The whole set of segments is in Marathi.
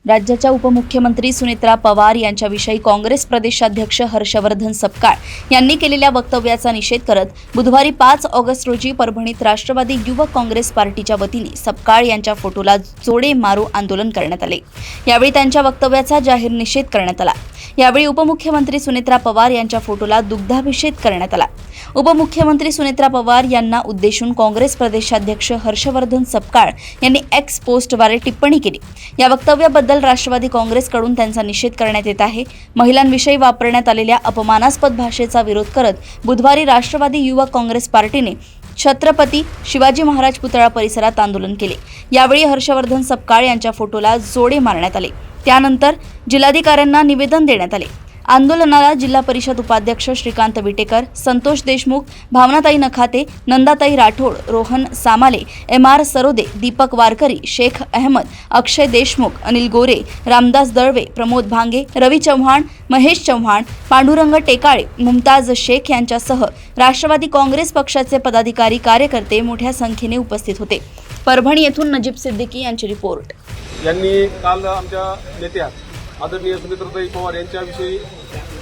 राज्याच्या उपमुख्यमंत्री सुनेत्रा पवार यांच्याविषयी काँग्रेस प्रदेशाध्यक्ष हर्षवर्धन सपकाळ यांनी केलेल्या वक्तव्याचा निषेध करत बुधवारी 5 ऑगस्ट रोजी परभणीत राष्ट्रवादी युवक काँग्रेस पार्टीच्या वतीने सपकाळ यांच्या फोटोला जोडे मारो आंदोलन करण्यात आले। यावेळी त्यांच्या वक्तव्याचा जाहीर निषेध करण्यात आला। यावेळी उपमुख्यमंत्री सुनेत्रा पवार यांच्या फोटोला दुग्धाभिषेक करण्यात आला। उपमुख्यमंत्री सुनेत्रा पवार यांना उद्देशून काँग्रेस प्रदेशाध्यक्ष हर्षवर्धन सपकाळ यांनी एक्स पोस्टद्वारे टिप्पणी केली। या वक्तव्याबद्दल राष्ट्रवादी काँग्रेसकडून त्यांचा निषेध करण्यात येत आहे। महिलांविषयी वापरण्यात आलेल्या अपमानास्पद भाषेचा विरोध करत बुधवारी राष्ट्रवादी युवक काँग्रेस पार्टीने छत्रपती शिवाजी महाराज पुतळा परिसरात आंदोलन केले। यावेळी हर्षवर्धन सपकाळ यांच्या फोटोला जोडे मारण्यात आले। त्यानंतर जिल्हाधिकाऱ्यांना निवेदन देण्यात आले। आंदोलनाला जिल्हा परिषद उपाध्यक्ष श्रीकांत विटेकर, संतोष देशमुख, भावनाताई नखाते, नंदाताई राठोड, रोहन सामाले, MR सरोदे, दीपक वारकरी, शेख अहमद, अक्षय देशमुख, अनिल गोरे, रामदास दळवे, प्रमोद भांगे, रवी चव्हाण, महेश चव्हाण, पांडुरंग टेकाळे, मुमताज शेख यांच्यासह राष्ट्रवादी काँग्रेस पक्षाचे पदाधिकारी कार्यकर्ते मोठ्या संख्येने उपस्थित होते। परभणी येथून नजीब सिद्दीकी यांची रिपोर्ट। यांनी काल आमच्या नेत्या आदरणीय सुनेत्राताई पवार यांच्याविषयी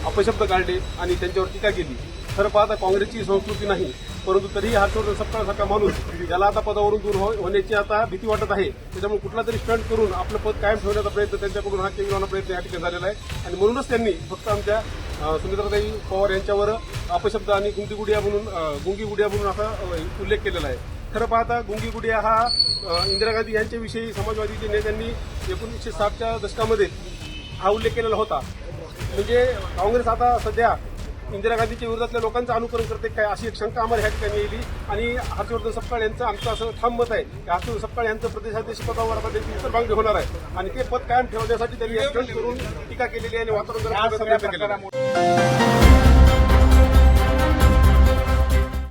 अपशब्द काढले आणि त्यांच्यावर टीका केली। खरं पाहता काँग्रेसची संस्कृती नाही, परंतु तरीही हर्षवर्धन सपकाळसारखा माणूस ज्याला आता पदावरून दूर होण्याची आता भीती वाटत आहे, त्याच्यामुळे कुठला तरी स्टंट करून आपलं पद कायम ठेवण्याचा प्रयत्न त्यांच्याकडून हा केलेला प्रयत्न या ठिकाणी झालेला आहे। आणि म्हणूनच त्यांनी फक्त आमच्या सुनेत्राताई पवार यांच्यावर अपशब्द आणि गुंगी गुडिया म्हणून असा उल्लेख केलेला आहे। खरं पाहता गुंगी गुडिया हा इंदिरा गांधी यांच्याविषयी समाजवादीच्या नेत्यांनी 1960च्या दशकामध्ये हा उल्लेख केलेला होता। म्हणजे काँग्रेस आता सध्या इंदिरा गांधीच्या विरोधातल्या लोकांचं अनुकरण करते काय, अशी एक शंका आम्हाला ह्या ठिकाणी येईल। आणि हर्षवर्धन सपकाळ यांचं आमचं असं ठाम मत आहे की हर्षवर्धन सपकाळ यांचं प्रदेशाध्यक्ष पदावर आता त्यांची उत्तर मागणी होणार आहे आणि ते पद कायम ठेवण्यासाठी त्यांनी स्टंट करून टीका केलेली आहे आणि वातावरण